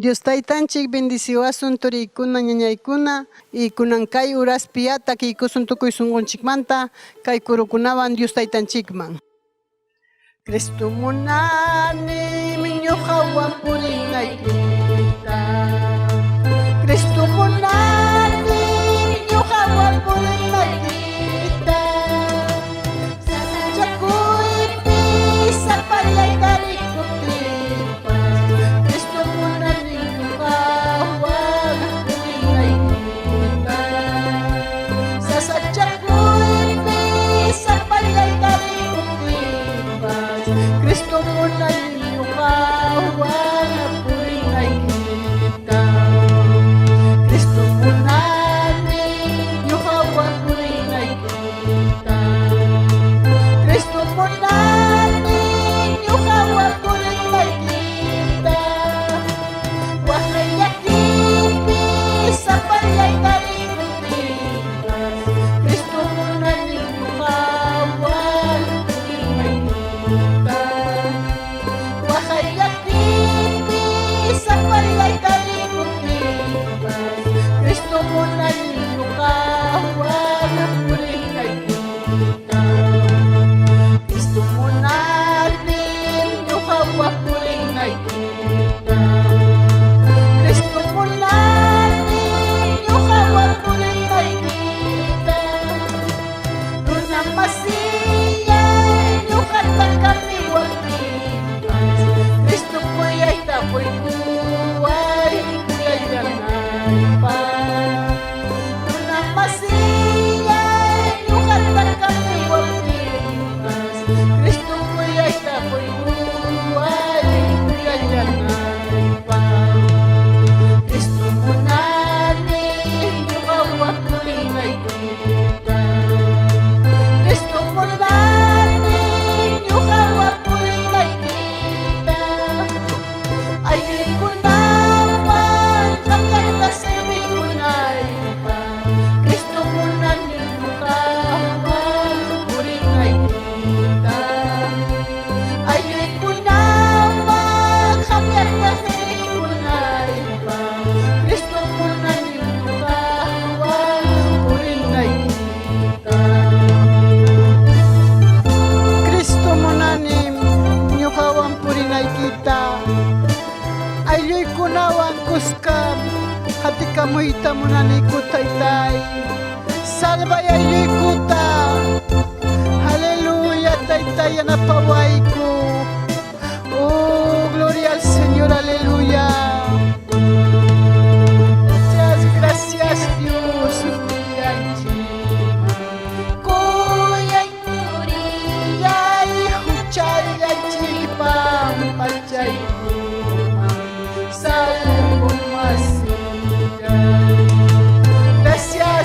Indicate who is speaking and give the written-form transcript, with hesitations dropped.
Speaker 1: Dios taytanchik bendiciwasun turiykuna ñañaykuna y kunan kay uraspi takiykusun tukuy sunqunchikmanta kay kurukunawan Dios taytanchikman. Cristo munani ñuqawan purinaykita, Cristo munani ñuqawan purinaykita, sasachakuypi sapallay tarikupipas, Cristo munani ñuqawan purinaykita, sasachakuypi sapallay tarikupipas, Cristo munani ñuqawan purinaykita, Cristo munani ñuqawan purinaykita, Cristo munani ñuqawan purinaykita, waqay llakipi sapallay tarikupipas, Cristo munani ñuqawan purinaykita, waqay llakipi sapallay tarikupipas, Cristo munani ñuqawan purinaykita, Cristo munani ñuqawan purinaykita, Cristo munani ñuqawan purinaykita, runa masiya ñuqata kamiwanpipas, Cristo kuyayta puykuway kuyayyanaypaq, runa masiya ñuqata kamiwanpipas, Cristo kuyayta puykuway kuyayyanaypaq, Cristo munani ñuqawan purinaykita, Cristo munani ñuqawan purinaykita, aylluykunawan qamllata sirbikunaypaq, Cristo munani ñuqawan purinaykita, aylluykunawan qamllata sirbikunaypaq, Cristo munani ñuqawan purinaykita, Cristo munani ñuqawan purinaykita, aylluykunawan kuskam qatikamuyta munaniku taytay, salvay aylluykuta, aleluya taytay yanapawayku, oh gloria al Señor, aleluya. Muchas gracias Dios, kuyay turiyay huchayay chilpam pachay